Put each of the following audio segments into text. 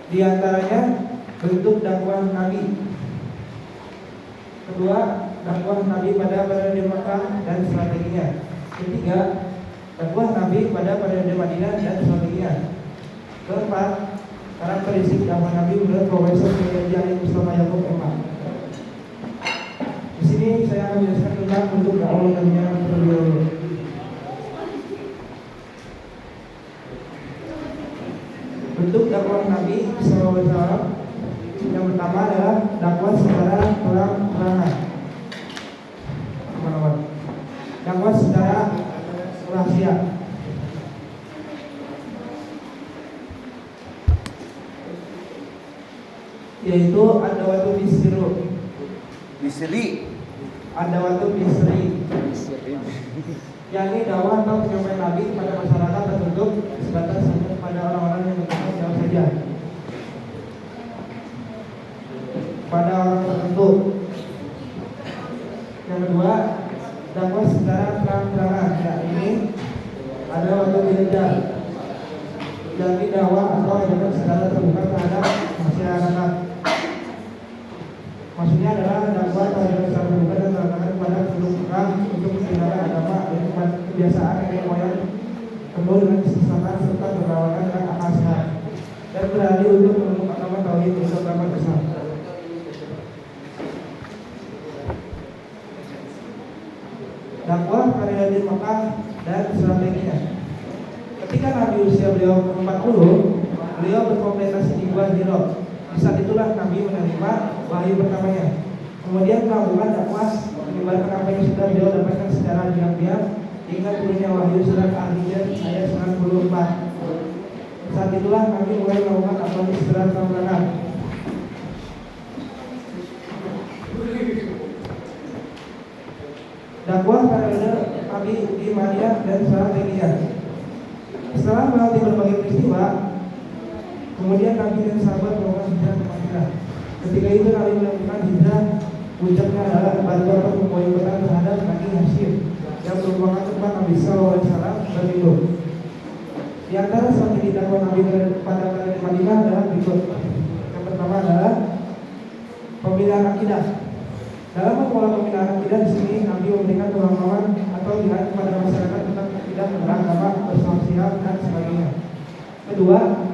Di antaranya bentuk dakwah Nabi. Kedua, dakwah Nabi pada periode Makkah dan strateginya. Ketiga, dakwah Nabi pada periode Madinah dan strateginya. Keempat, karakteristik dakwah Nabi menurut Profesor Kiai Mustafa Yaakob MA. Di sini saya akan menjelaskan tentang bentuk dakwah Nabi terlebih dahulu. Bentuk dakwah Nabi SAW yang pertama adalah dakwah secara terang-terangan. Dakwah secara rahasia. Yaitu ad-da'watu bisri. Ad-da'watu bisri. Yakni dakwah atau penyampaian Nabi kepada masyarakat tertentu sebatas hanya kepada orang-orang yang bertanggung jawab saja. Pada orang tertentu. Yang kedua, dakwah secara terang-terangan, yakni ada waktu belajar, yakni dakwah atau ajaran secara terbuka terhadap masyarakat. Maksudnya adalah dakwah atau ajaran secara terbuka dan terang-terangan kepada seluruh orang untuk meninggalkan agama dan kebiasaan nenek moyang penuh dengan kesesatan serta berlawanan dengan akal sehat dan beralih untuk menemukan agama tauhid untuk agama besar. Dakwah periode Makkah dan strateginya. Ketika Nabi usia beliau 40, beliau berkontemplasi di Gua Hira. Di saat itulah Nabi menerima wahyu pertamanya. Kemudian melakukan dakwah menyebarkan apa yang sudah beliau dapatkan secara diam-diam hingga turunnya wahyu surat Al-Hijr ayat 94. Saat itulah Nabi mulai melakukan dakwah secara terang-terangan. Dakwah periode Nabi di Madinah dan strateginya. Setelah melewati berbagai peristiwa, kemudian Nabi dan sahabat melakukan hijrah ke Madinah. Ketika itu Nabi melakukan hijrah, puncaknya adalah bantuan atau pemboikotan terhadap Bani Hashim yang merupakan tempat Nabi SAW berlindung. Di antara strategi dakwah Nabi pada periode Madinah adalah berikut. Yang pertama adalah pembinaan akidah. Dalam memulai pembinaan akidah di sini Nabi memberikan pemahaman atau lihat kepada masyarakat tentang akidah beragama, bersosial dan sebagainya. Kedua,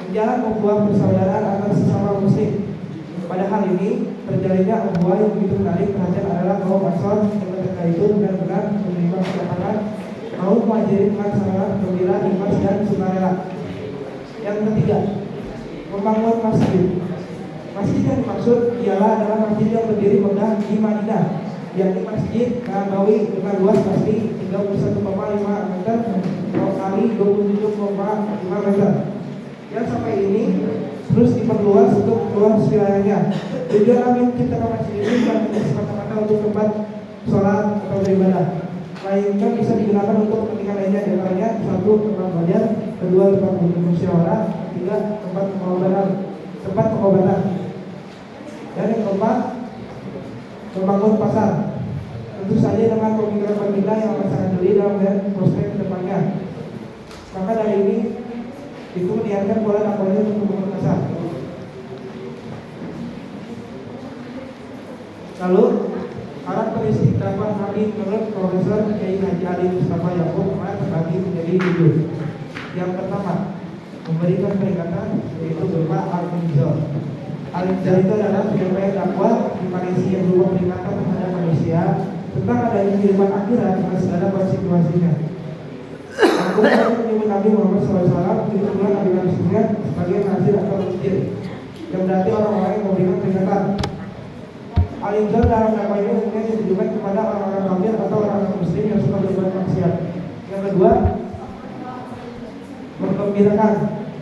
menjalan ukhuwah persaudaraan antar sesama muslim. Pada hal ini terjalinnya ukhuwah yang begitu menarik perhatian adalah kaum Ansor yang ketika itu benar-benar menerima kedatangan kaum Muhajirin dengan sangat gembira, ikhlas dan sukarela. Yang ketiga, membangun masjid. Masjid yang dimaksud ialah adalah masjid yang berdiri megah di Madinah, yakni Masjid Nabawi dengan luas pasti 31,5 meter kali 27,5 meter. Yang sampai ini terus diperluas untuk luas wilayahnya. Tujuan Nabi menciptakan masjid ini bukan semata-mata untuk tempat sholat atau beribadah, melainkan bisa digunakan untuk kepentingan lainnya, diantaranya satu, tempat belajar, kedua, tempat bermusyawarah, ketiga, tempat pengobatan. Dan yang keempat, membangun pasar. Tentu saja dengan pemikiran pemerintah yang akan sangat jeli dalam melihat prospek ke depannya. Maka dari ini itu menyiapkan pola dakwahnya untuk membangun pasar. Lalu karakteristik dakwah Nabi menurut Profesor Kiai Haji Ali Mustafa Yaakob terbagi menjadi 7. Yang pertama, memberikan peringatan, yaitu berupa al-inzar. Al-inzar itu adalah penyampaian dakwah di Malaysia yang berupa peringatan terhadap manusia tentang adanya kehidupan akhirat dengan segala konsekuensinya. Al-Quran menyebut Nabi Muhammad SAW itu pula Nabi Muhammad sebagai nazir atau munzir, yang berarti orang-orang yang memberikan peringatan. Al-inzar dalam dakwah ini umumnya ditujukan kepada orang-orang kafir atau orang-orang muslim yang suka berbuat maksiat. Yang kedua, menggembirakan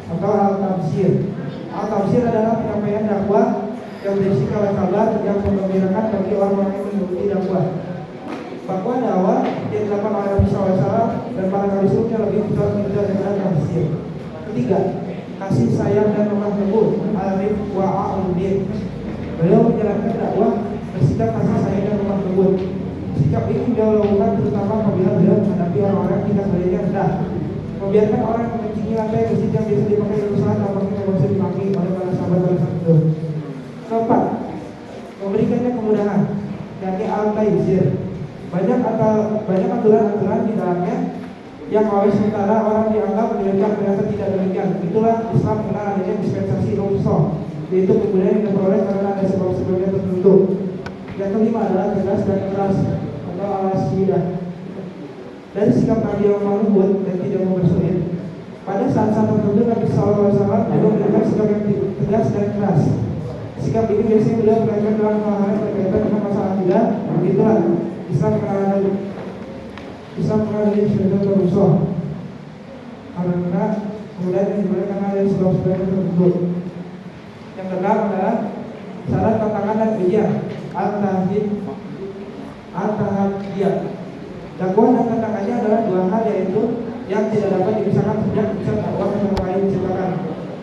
atau al-tafsir. Al-tafsir adalah penyampaian dakwah yang berisi kabar yang menggembirakan bagi orang-orang yang mengikuti dakwah. Bahwa dakwah yang dilakukan oleh Nabi SAW dan para nabi sebelumnya lebih besar daripada tafsir. Ketiga, kasih sayang dan lemah lembut, al-rif wa al-din. Beliau menjalankan dakwah bersikap kasih sayang dan lemah lembut. Sikap ini beliau lakukan terutama apabila beliau menghadapi orang-orang yang tidak beriman rendah. Membiarkan orang mengencingi lantai masjid yang biasa dipakai untuk sholat tampaknya termasuk dipakai oleh para sahabat pada saat itu. Keempat, memberikannya kemudahan, yakni al-taizir. Banyak aturan-aturan di dalamnya yang oleh sementara orang dianggap demikian ternyata tidak demikian. Itulah Islam mengenal adanya dispensasi rukhsah, yaitu kemudian yang diperoleh karena ada sebab-sebabnya tertentu. Yang kelima adalah tegas dan keras atau al-syidah. Dari sikap Nabi yang lembut dan tidak mau bersulit, pada saat-saat tertentu Nabi SAW juga menunjukkan sikap yang tegas dan keras. Sikap ini biasanya beliau perhatikan dalam hal-hal yang berkaitan dengan masalah akidah. Begitulah Islam mengenal dari sebagai rukhsah karena kemudian yang dimulai karena ada sebab-sebab tertentu. Yang keenam adalah syarat tantangan dan ujian al-tahaddiyah. Dakwah dan tantangannya adalah dua hal, yaitu yang tidak dapat dipisahkan sejak usaha dakwah yang lain diciptakan,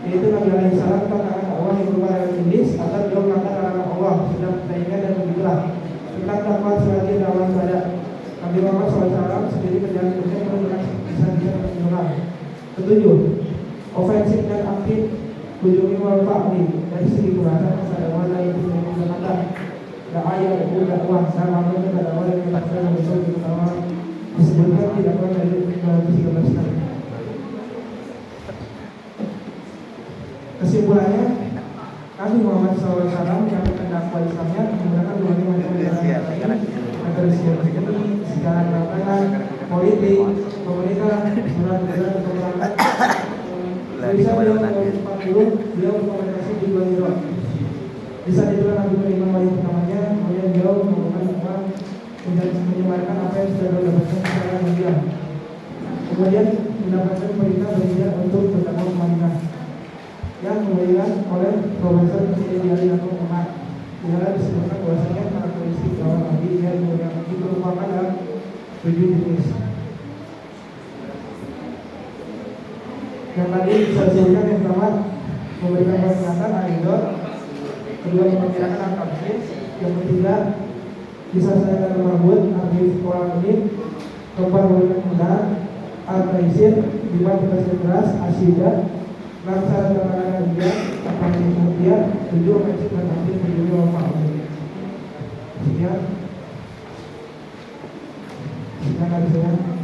yaitu Nabi Alaihissalam tantangan dakwah yang berupa dari iblis agar beliau melanggar larangan Allah sedang bersaingnya, dan begitulah tentang dakwah sebagai dakwah ibadah. Nabi Muhammad SAW sendiri berjalan terus dengan kisah-kisah penjualan. Ketujuh, ofensif dan aktif kunjungi wal fa'li dari segi kebahasaan pada wala itu menggunakan dakwah dakwah sama dengan dakwah yang dilakukan oleh Rasul utama disebutkan tidak kurang dari 13 kali. Kesimpulannya, Nabi Muhammad SAW menyampaikan dakwah Islamnya menggunakan berbagai macam metode strategi, sejarah lapangan, politik, pemerintah, surat-surat peperangan. Bisa beliau berkomunikasi di dua hero. Di saat itu Nabi menerima wahyu pertamanya, kemudian beliau melakukan apa, menyebarkan apa yang sudah beliau dapatkan secara diam. Kemudian mendapatkan perintah bagi dia untuk berdakwah ke Madinah, yang kemudian oleh Profesor Syediali atau Umar. Ialah disebutkan bahwasanya karakteristik dakwah Nabi yang diperupakan dalam 7 jenis. Yang tadi bisa disebutkan yang pertama memberikan peringatan al-idhar, kedua memperkirakan al-tafsir, yang ketiga bisa saya marbut arti sekolah ini, keempat memberikan kemudahan al-taizir, lima tegas keras asyidah, enam syarat tantangan dia apa yang kemudian, tujuh ofensif dan aktif menjadi wafat. Sekian dari saya.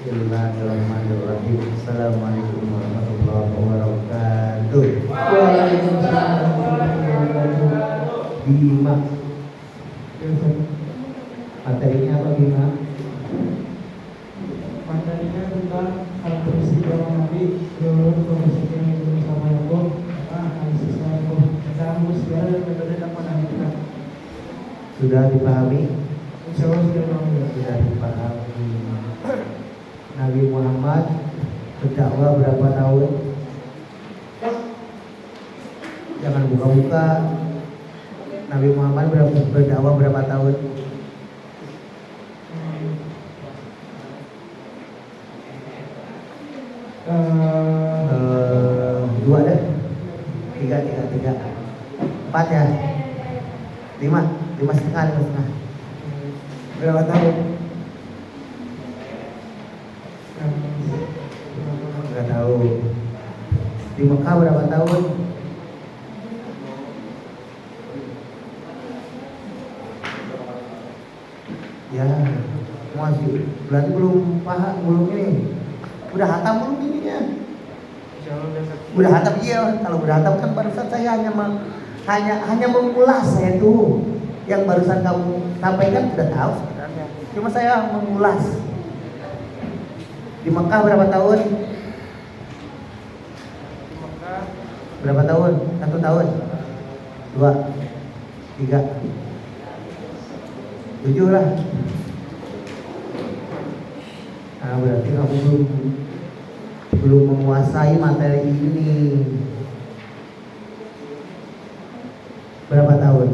Bismillahirrahmanirrahim. Assalamualaikum warahmatullahi wabarakatuh. Waalaikumsalam warahmatullahi wabarakatuh. Bima, materinya apa Bima? Materinya tentang karakteristik dakwah Nabi, karakteristik yang bersama Yakob, analisis Yakob, tentang sejarah dan metode dakwah Nabi kita. Sudah dipahami? Insya Allah sudah dipahami. Sudah dipahami. Nabi Muhammad berdakwah berapa tahun? Jangan buka-buka. Nabi Muhammad berdakwah berapa tahun? Dua deh. Tiga. 4 ya? 5,5. Berapa tahun? Nggak tahu. Di Mekah berapa tahun? Ya, masih. Berarti belum paham, belum ini. Udah hatam belum ininya? Udah hatam, iya. Kalau udah hatam kan barusan saya hanya mengulas saya tuh. Yang barusan kamu sampaikan sudah tahu sebenarnya. Cuma saya mengulas. Di Mekah berapa tahun? Maka Berapa tahun? 1 tahun? 2, 3, 7 lah. Nah, berarti kamu belum menguasai materi ini. Berapa tahun?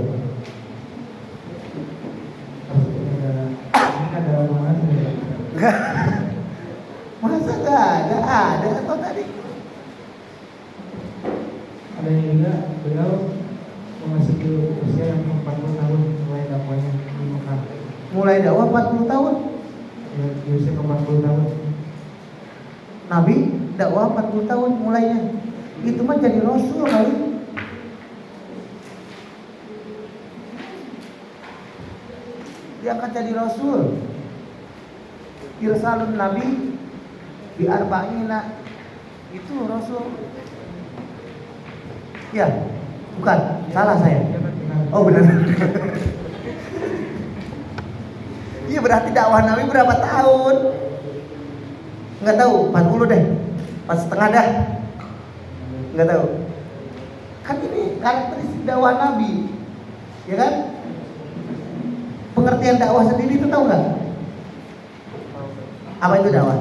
ini ada omongan ya. Masa gak ada atau tadi? Ada yang juga beliau memasuki usia yang 40 tahun mulai dakwahnya di Mekah. Mulai dakwah 40 tahun. Ya, di usia 40 tahun. Nabi dakwah 40 tahun mulainya. Itu mah jadi rasul kali. Dia akan jadi rasul. Irsalun Nabi di arba'ina itu rasul. Ya, bukan. Salah saya. Ya, benar. Oh benar. Iya berarti dakwah Nabi berapa tahun? Nggak tahu, 40 deh. 4,5 dah. Nggak tahu. Kan ini karakteristik dakwah Nabi, ya kan? Pengertian dakwah sendiri itu tahu nggak? Apa itu dakwah?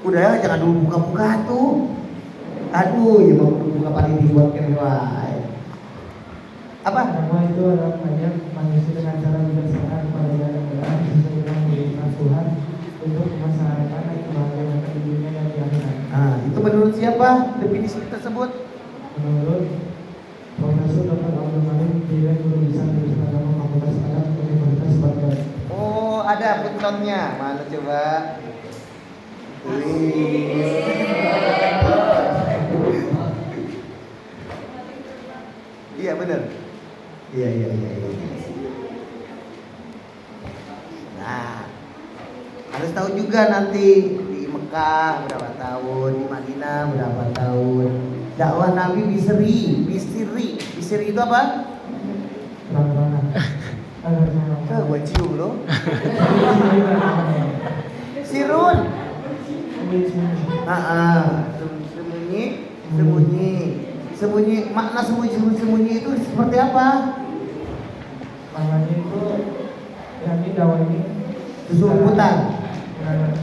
Udah ya, jangan dulu buka-buka tuh. Aduh, ya mau buka paling dibuatkan wae. Apa? Dakwah itu adalah mengajak manusia dengan cara bijaksana kepada jalan yang benar sesuai dengan perintah Tuhan untuk memasyarakat kebahagiaan di dunia dan di akhirat. Nah, itu menurut siapa definisi tersebut? Menurut Profesor Dr. Abdul Malik, Dewan Guru Besar Jurusan Agama Fakultas Adab Universitas Baghdad. Oh, ada footnote-nya. Mana coba? Wih. Iya benar. Iya. Nah, harus tahu juga nanti di Mekah berapa tahun, di Madinah berapa tahun. Dakwah Nabi bisri itu apa? Terang-terangan. Gue cium loh. Sirun. Sembunyi. Makna sembunyi itu seperti apa? Maknanya itu yang ini dakwah ini Sesumputan.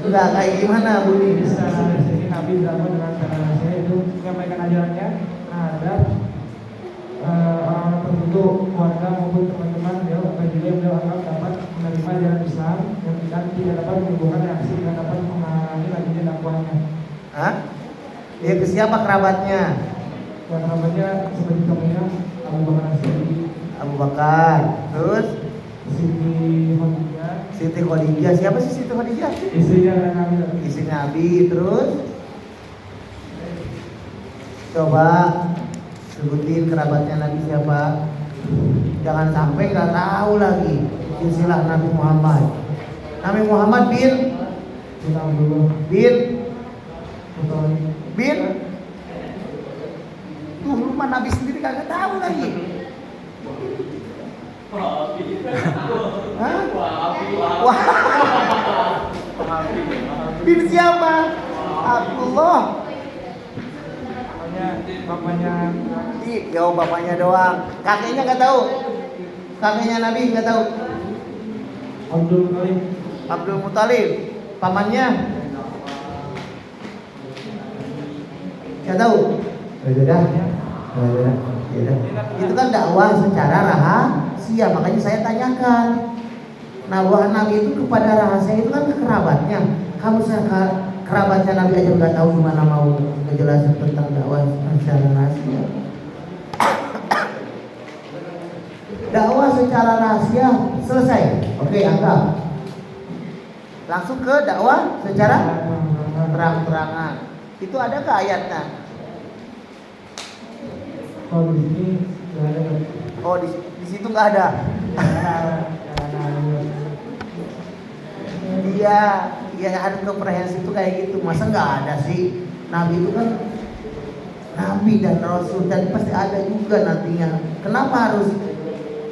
Enggak kayak gimana bunyi? Secara sini Nabi dakwah dengan cara rahasia itu menyampaikan ajarannya terhadap orang-orang tertentu, keluarga maupun teman-teman beliau anggap dapat menerima ajaran Islam dan tidak dapat menimbulkan reaksi dan dapat menghalangi lanjutnya dakwahnya. Hah? Dia ke siapa kerabatnya? Dan kerabatnya seperti contohnya Abu Bakar As-Siddiq, Abu Bakar. Terus Siti Khadijah. Siti Khadijah. Siapa sih Siti Khadijah? Istrinya Nabi. Istri Nabi. Terus coba sebutin kerabatnya Nabi siapa? Jangan sampai nggak tahu lagi silsilah Nabi Muhammad. Nabi Muhammad bin tuh rumah Nabi sendiri kagak tahu lagi. Hah? Wah. Bin siapa? Abdullah. Bapaknya Jauh bapaknya doang. Kakeknya nggak tahu. Kakeknya Nabi nggak tahu. Abdul Muthalib. Pamannya nggak tahu. Ya. Itu kan dakwah secara rahasia. Makanya saya tanyakan. Dakwah Nabi itu kepada rahasia itu kan ke kerabatnya. Kamu kerabatnya Nabi aja nggak tahu gimana mau ngejelasin tentang dakwah secara rahasia. Dakwah secara rahasia selesai. Oke, anggap. Langsung ke dakwah secara terang-terangan. Itu adakah ayatnya? kalau di sini nggak ada. Oh, di situ nggak ada. Dia ada komprehensif itu kayak gitu. Masa nggak ada sih? Nabi itu kan Nabi dan Rasul, dan pasti ada juga nantinya. Kenapa harus?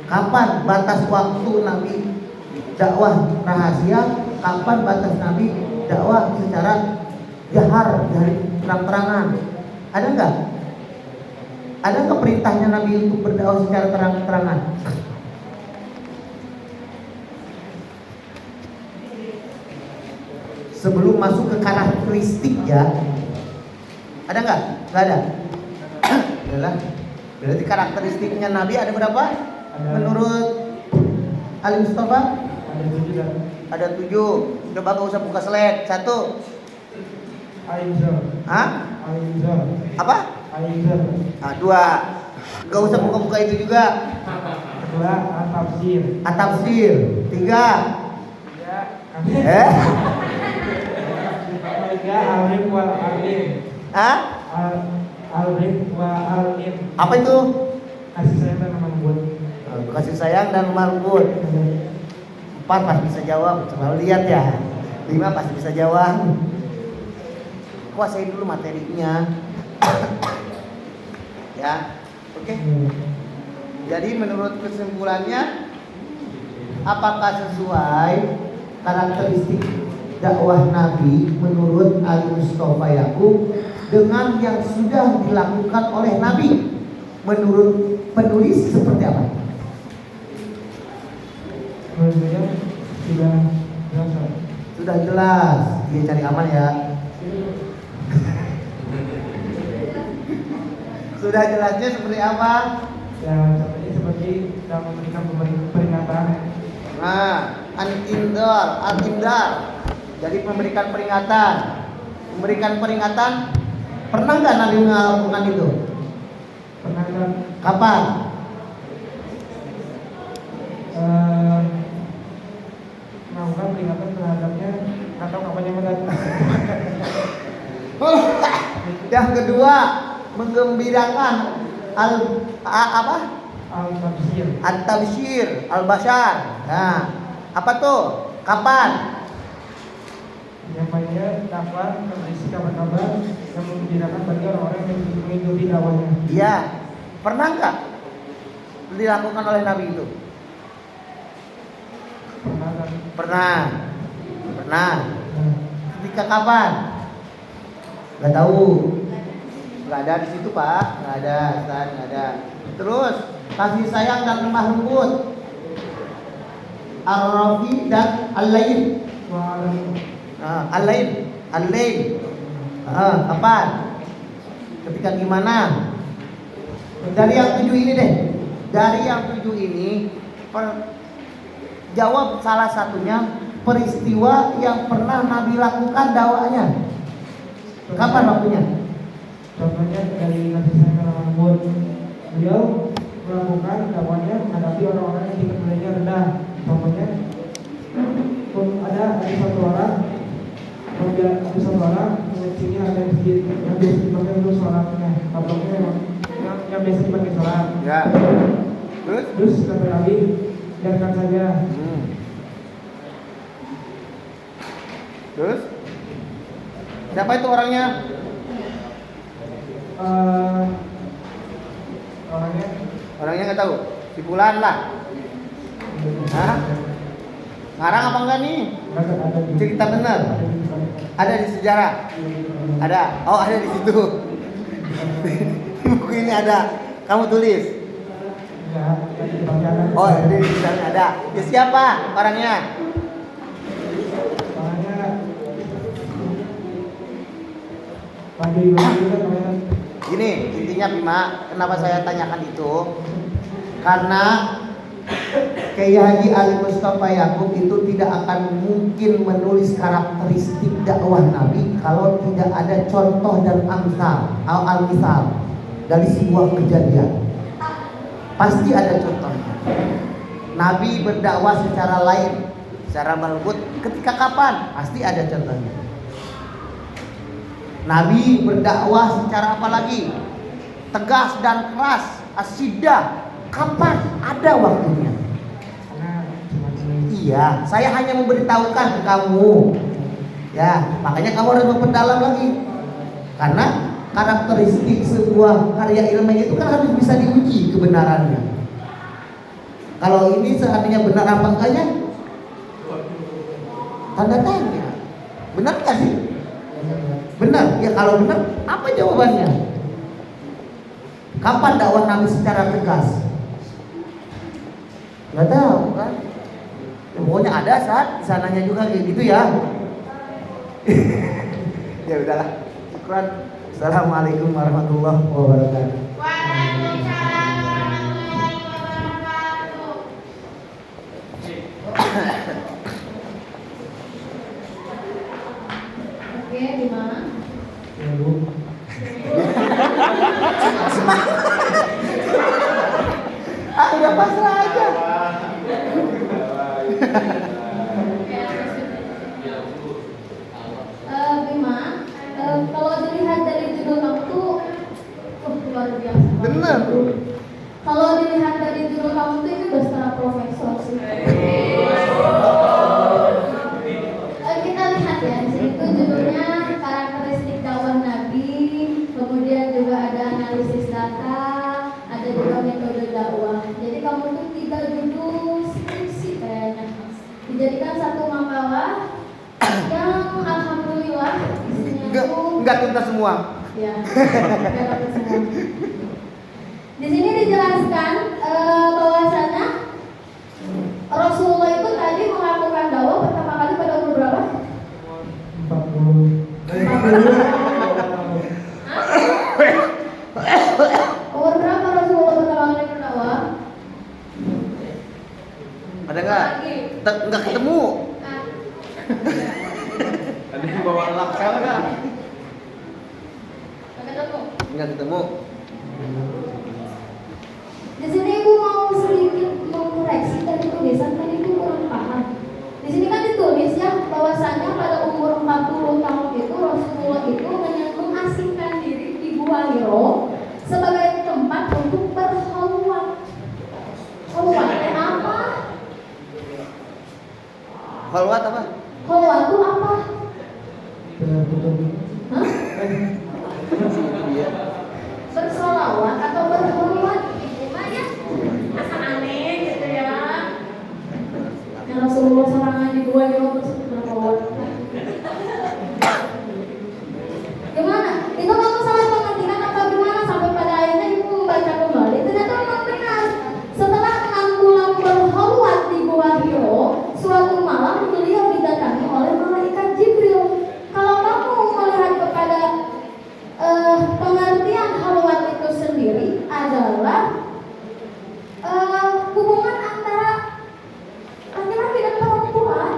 Kapan batas waktu Nabi dakwah rahasia? kapan batas Nabi dakwah secara jahar, dari terang-terangan? Ada nggak? Ada nggak perintahnya Nabi untuk berdakwah secara terang-terangan? Sebelum masuk ke karakteristik ya, ada nggak? Nggak ada. Adalah berarti karakteristiknya Nabi ada berapa? Menurut Ali Mustafa? Ada 7. Coba gak usah buka slide. 1. Aizar. Hah? Aizar. Apa? Aizar. 2. Gak usah buka-buka itu juga. Kedua, At-Tafsir. At-Tafsir. 3. Ya. Ketiga, Al-Rif wal Alim. Hah? Al-Rif wa Alim. Apa itu? Kasih sayang dan lemah lembut. Kasih sayang dan lemah lembut. 4 pasti bisa jawab. Coba lihat ya. 5 pasti bisa jawab. Kuasain dulu materinya. Ya. Oke. Jadi menurut kesimpulannya, apakah sesuai karakteristik dakwah Nabi menurut Ali Mustafa Yakub dengan yang sudah dilakukan oleh Nabi? Menurut penulis seperti apa? Menurut saya sudah jelas. Sudah jelas. Dia cari aman ya. Sudah jelasnya seperti apa? Ya, contohnya seperti dalam memberikan peringatan. Nah, al-indar. Jadi memberikan peringatan. Memberikan peringatan. Pernah nggak Nabi melakukan itu? Pernah kan? Kapan? Melakukan peringatan terhadapnya atau kapan yang mendatang. Yang kedua, menggembirakan Al-Tafsir. At-Tabsyir, Al-Bashar. Nah, apa tuh? Kapan? Yang mainnya dapat berisi kabar-kabar yang menggembirakan bagi orang-orang yang mengikuti dakwahnya. Iya. Pernah nggak dilakukan oleh Nabi itu? Pernah kan? Pernah. Nah, Ketika kapan? Gak tahu. Gak ada di situ Pak. Gak ada. Ustaz, gak ada. Terus kasih sayang dan lemah lembut. Ar-Rafi dan Al-Lain. Al-Lain. Kapan? Ketika gimana? Dari yang 7 ini deh. Dari yang 7 ini jawab salah satunya peristiwa yang pernah Nabi lakukan dakwahnya. Kapan waktunya? Contohnya dari kasih sayang dan lemah lembut. Beliau melakukan dakwahnya menghadapi orang-orang yang tingkat nilainya rendah. Contohnya ada satu orang sini ada masjid yang biasa dipakai untuk sholatnya. Tampaknya yang biasa dipakai sholat. Ya. Terus kata Nabi, biarkan saja. Terus? Siapa itu orangnya? Orangnya nggak tahu. Si Fulan lah. Hah? Ngarang apa enggak nih? Cerita benar. Ada di sejarah. Ada. Oh, ada di situ. Di buku ini ada. Kamu tulis. Oh, di sana ada. Ya, siapa orangnya? Gini, intinya Bima, kenapa saya tanyakan itu? Karena Kiai Haji Ali Mustafa Yakub itu tidak akan mungkin menulis karakteristik dakwah Nabi kalau tidak ada contoh dan al-misal dari sebuah kejadian. Pasti ada contohnya. Nabi berdakwah secara lain, secara melembut. Ketika kapan? Pasti ada contohnya. Nabi berdakwah secara apa lagi? Tegas dan keras, asyidah. Kapan? Ada waktunya. Iya, saya hanya memberitahukan ke kamu. Ya, makanya kamu harus memperdalam lagi. Karena karakteristik sebuah karya ilmiah itu kan harus bisa diuji kebenarannya. Kalau ini seandainya benar apa enggaknya, Tanda tanya. Benar nggak sih? Benar. Ya kalau benar, apa jawabannya? Kapan dakwah Nabi secara tegas? Nggak tahu kan? Ya, pokoknya ada saat di sananya juga kayak gitu ya. Ya udahlah. Syukran. Assalamualaikum warahmatullahi wabarakatuh. Waalaikumsalam warahmatullahi wabarakatuh. Oke, di mana? Ya, Bu. Udah pasrah aja. Bima, kalau dilihat dari judul kamu tuh luar biasa. Bener. Kalau dilihat dari judul kamu tuh ini udah setara profesor sih. Kita lihat ya, di sini tuh judulnya karakteristik dakwah Nabi, kemudian juga ada analisis data, ada juga metode dakwah. Jadi kamu tuh 3 judul skripsi kayaknya dijadikan satu makalah yang alhamdulillah isinya tuh Enggak tuntas semua. ya, nggak dapat semua. Di sini dijelaskan bahwasanya Rasulullah itu tadi melakukan dakwah pertama kali pada umur berapa? 40. Umur berapa Rasulullah pertama kali berdakwah? Ada nggak? Nggak ketemu. Ah, Ada yang bawa laksal nggak? nggak ketemu. Nggak ketemu. Di sini ibu mau sedikit mengkoreksi tadi tulisan tadi itu kurang paham. Di sini kan ditulis ya bahwasanya pada umur 40 tahun itu Rasulullah itu mengasingkan diri di Gua Hiro sebagai tempat untuk berkhalwat. Khalwat apa? Khalwat apa? Khalwat itu apa? Benar betul. Hah? Iya. Bersolawat atau berkhalwat? Itu mah ya asal aneh gitu ya. Yang Rasulullah serangan di Gua Hiro terus berkhalwat. Gimana? Itu kamu salah pengertian apa gimana sampai pada akhirnya ibu membaca kembali? Ternyata memang benar. Setelah 6 bulan berkhalwat di Gua Hiro, suatu malam beliau didatangi oleh malaikat Jibril. Kalau kamu melihat kepada pengertian khalwat itu sendiri adalah hubungan antara laki-laki dan perempuan.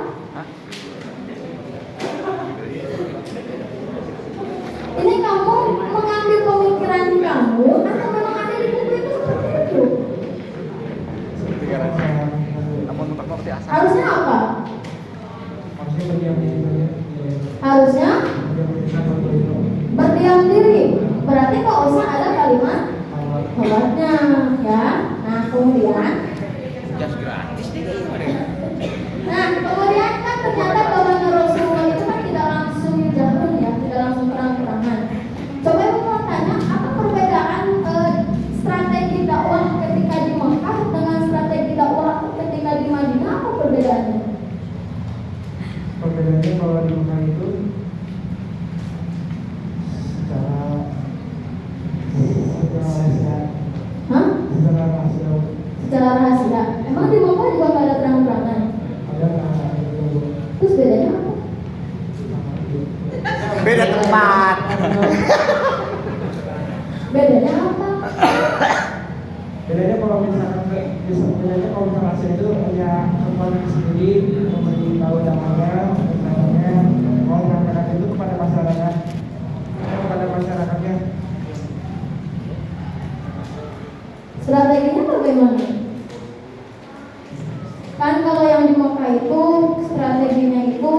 Ini kamu mengambil pemikiran kamu atau memang ada di buku itu seperti itu? Namun mengerti asal. Harusnya apa? Harusnya berdiam diri saja. Harusnya berdiam diri. Berarti kok usah ada kalimat khalwatnya ya. Nah kemudian Jas gratis nih. kemudian kan ternyata bahwa Rasulullah itu kan tidak langsung jalan ya, tidak langsung terang-terangan. Coba ibu mau tanya, apa perbedaan strategi dakwah ketika di Mekah dengan strategi dakwah ketika di Madinah? Apa perbedaannya? Perbedaannya kalau di Mekah itu secara rahasia, Hah? secara rahasia Secara rahasia. Emang di Mekah juga nggak ada terang-terangan? ada nggak itu Terus bedanya apa? Beda tempat. Bedanya apa? bedanya kalau misalkan bedanya kalau misalkan rahasia itu punya kekuatan sendiri memberitahu namanya kalau masyarakat itu kepada masyarakat kepada masyarakatnya. Strateginya bagaimana? Kan kalau yang di Mekah itu strateginya itu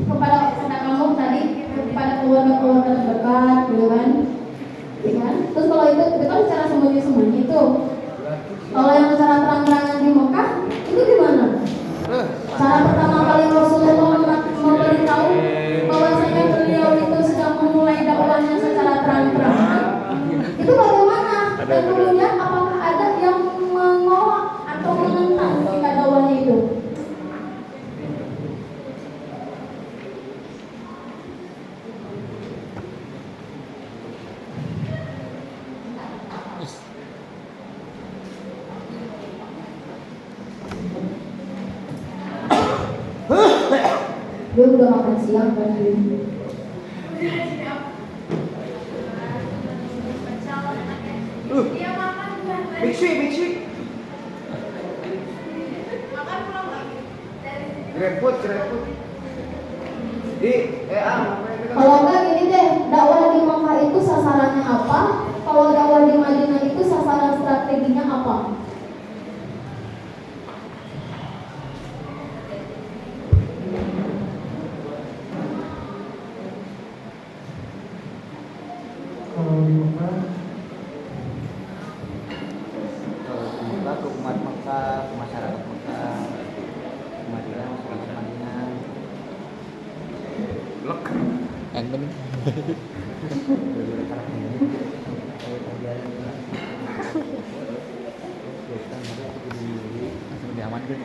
kepada kamu tadi kepada keluarga-keluarga terdekat gitu kan? Ya kan? Terus kalau itu kan cara sembunyi-sembunyi itu. Kalau yang secara terang-terangan di Mekah itu gimana? Cara pertama kali Rasulullah memberitahu bahwasanya beliau itu sedang memulai dakwahnya secara terang-terangan itu bagaimana? Dia udah makan siang kan dia. Biksi. Greput. Kalau enggak gini deh, dakwah di Makkah itu sasarannya apa? Kalau dakwah di Madinah itu sasaran strateginya apa? Kalau di Mekah Ke umat Mekah, ke masyarakat Mekah, ke Madinah, masyarakat Madinah. Lek. Yang bener. Langsung diamankan.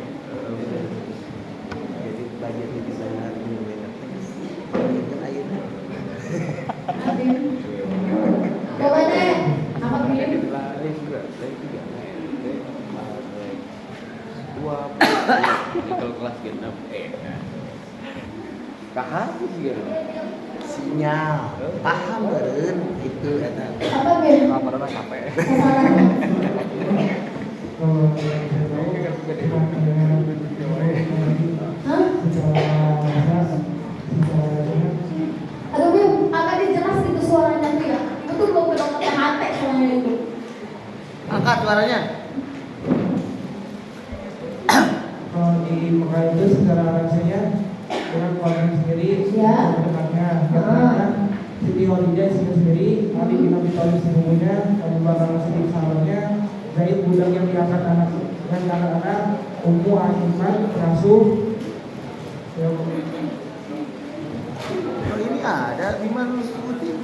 Jadi belajar itu sangat Coba deh, apa pilih? Lain juga. Dua. Kalau kelas genap. Kahar sih gitu. sinyal paham beren itu eta. Apa Bim? Laporan capek. Sasarannya. kalau yang saya tahu Hah? Aduh Bim, agak dijelas gitu suaranya tuh ya. Itu tuh belum belum hati suaranya itu. Angkat suaranya. kalau di Mekah itu secara rasanya dengan keluarga sendiri Ya. dekatnya karena Siti Khadijah sendiri Ali bin Abi Thalib sesungguhnya Abu Bakar Siddiq sahabatnya Zaid budak yang diangkat anak dan anak-anak Ummu Aiman Rasul Oh, ini ada di mana sebutin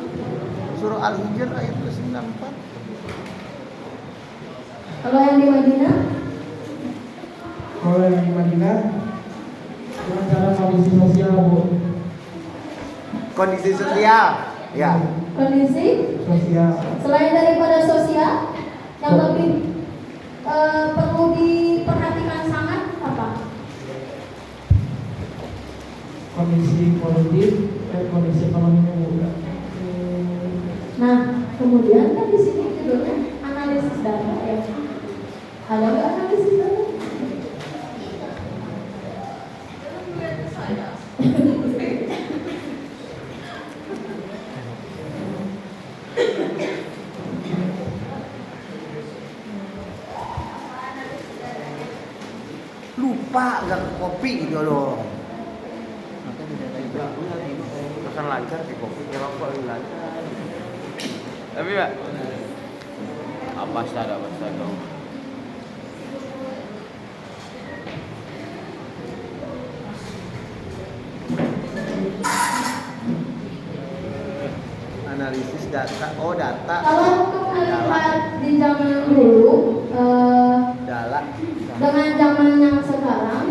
surah Al-Hijr ayat 94. Kalau yang di Madinah, kalau yang di Madinah dengan cara kondisi sosial Bu Kondisi sosial. Ya. kondisi sosial selain daripada sosial yang lebih perlu diperhatikan sangat apa? kondisi politik dan kondisi ekonominya Bu. Nah, kemudian kan di sini judulnya analisis data ya. Ada nggak analisis data? Lupa nggak ke kopi gitu loh. Pesan lancar di kopi kalau kok lancar. Tapi Pak, apa sih dong? Analisis data. Oh, data. Kalau untuk melihat di zaman dulu Dala. dengan zaman yang sekarang,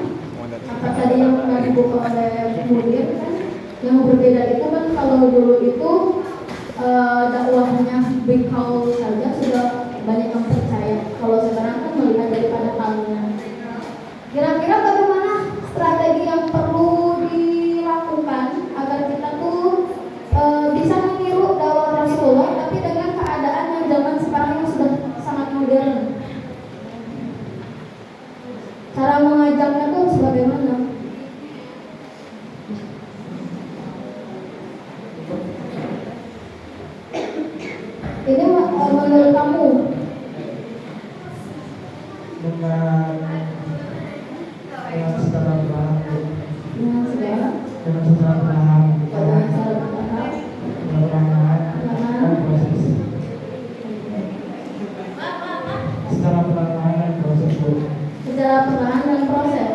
apa tadi yang pernah dibuka oleh Mudir kan, yang berbeda itu kan kalau dulu itu dakwahnya big house saja sudah banyak yang percaya. Kalau sekarang kan melihat daripada halnya. Kira-kira bagaimana strategi yang perlu dilakukan agar kita tuh bisa meniru dakwah Rasulullah tapi dengan keadaan yang zaman sekarang yang sudah sangat modern. Cara mengajarnya tuh harus bagaimana? Ini menurut kamu? dengan secara perlahan Bu. Dengan segala dengan secara perlahan dengan cara bertahap. perlahan dan proses secara perlahan dan proses Bu. Secara perlahan dan proses.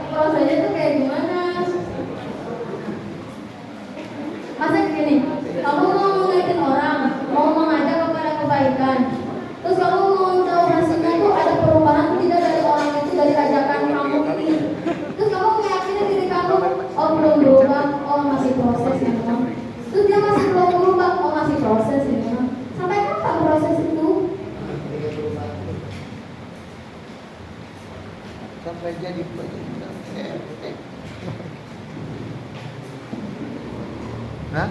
Prosesnya itu kayak gimana? Masa gini, kamu mau mengajakin orang, mau mengajak kepada kebaikan, terus kamu mau tahu hasilnya itu ada perubahan tidak dari orang itu dari ajakan kamu ini. sampai jadi Hah?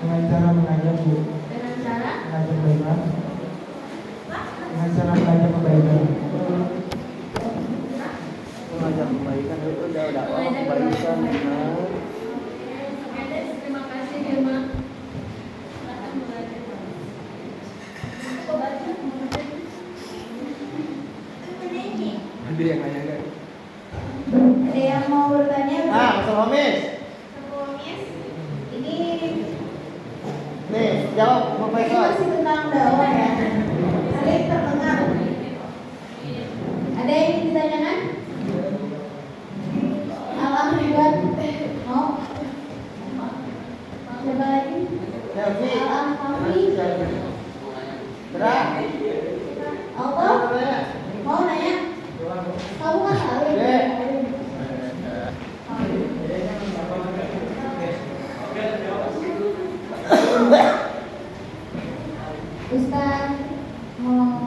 Dengan cara mengajak Bu, Dengan cara mengajak kebaikan. Dengan cara mengajak kebaikan. Mengajak kebaikan itu udah mengajak kebaikan. kebaikan. Oke, terima kasih Hilma. Silakan belajar. Ada yang nanya nggak? Ada yang mau bertanya? Mas Homis. Ini Nih, jawab ini Profesor. masih tentang dakwah ya. Saling terdengar. Ada yang ingin ditanyakan? Alam Ridwan mau? Siapa lagi? Selfie. Alam Fahmi. Berah. Allah mau nanya? Kamu kan tahu ya? Dek. Ustaz mau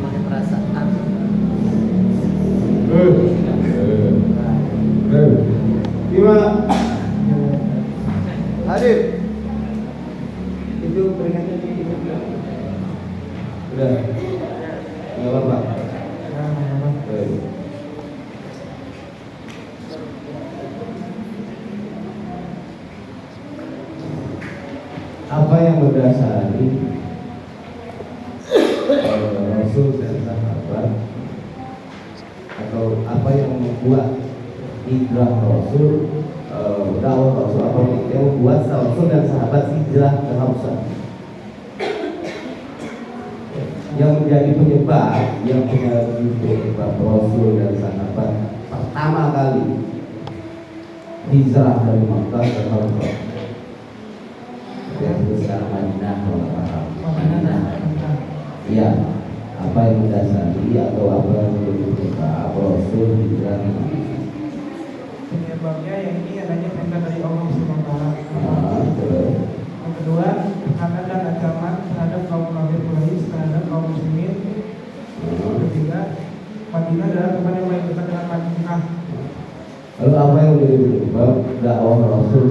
Pakai perasaan. Gimana? Hadir. Itu peringatan ini. Udah. Nggak apa-apa. Nah, nggak apa-apa. Apa yang mendasari Rasul dan sahabat, atau apa yang membuat hijrah Rasul, dakwah Rasul, apa yang membuat Rasul dan sahabat hijrah ke Habsah? Yang menjadi penyebab Rasul dan sahabat pertama kali hijrah dari Makkah ke Habsah, yang sekarang Madinah, Madinah. Iya, apa yang mendasari atau apa yang menjadi penyebab Rasul hijrah? Penyebabnya yang ini adanya perintah dari Allah Subhanahu wa Ta'ala. Yang kedua, tekanan dan ancaman terhadap kaum kafir Quraisy terhadap kaum muslimin. Yang ketiga, Madinah adalah tempat yang paling dekat dengan Madinah. Lalu apa yang menjadi penyebab dakwah Rasul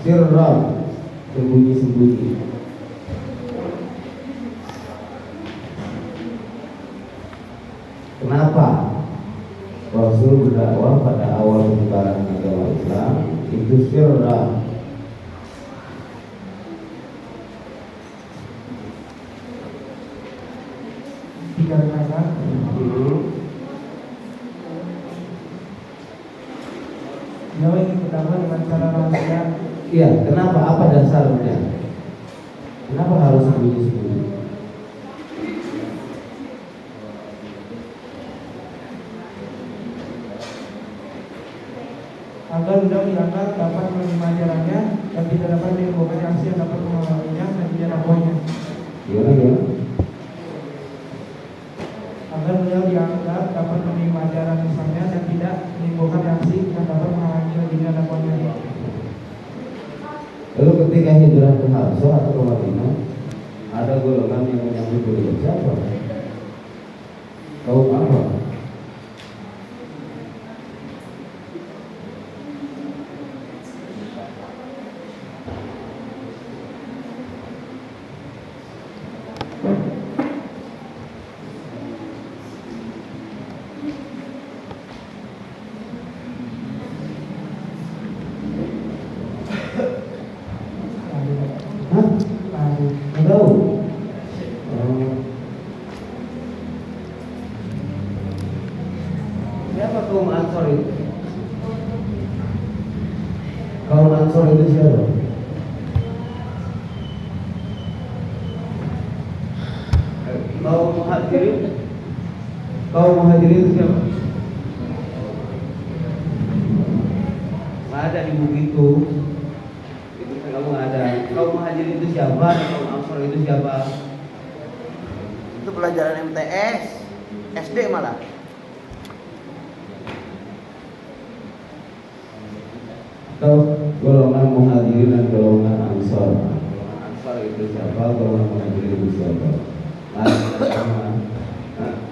sirron, sembunyi-sembunyi? Kenapa Rasul berdakwah pada awal penyebaran agama Islam itu sirra? Dikarenakan beliau ingin berdakwah dengan cara rahasia. Iya, kenapa? Apa dasarnya? Kenapa harus sembunyi-sembunyi? Agar beliau diangkat dapat menerima ajarannya dan tidak dapat menimbulkan reaksi yang dapat menghalanginya dan tidak dakwahnya. Gimana? Agar beliau diangkat dapat menerima ajaran misalnya dan tidak menimbulkan reaksi yang dapat menghalangi dan dakwahnya. Lalu ketika hijrah ke Habsah atau ke Madinah, ada golongan yang menyambut beliau. Siapa? Kaum apa? Hah? Nggak tahu. Oh. Siapa kaum Ansor itu? Kaum Ansor itu siapa? Kaum Muhajirin? Kaum Muhajirin itu siapa? Nggak ada di buku itu. Itu kan kamu nggak ada. Kaum Muhajirin itu siapa? Kaum Ansor itu siapa? Itu pelajaran MTS, SD malah. Atau golongan Muhajirin dan golongan Ansor. Golongan Ansor itu siapa? Golongan Muhajirin itu siapa? Nah, sama. Nah,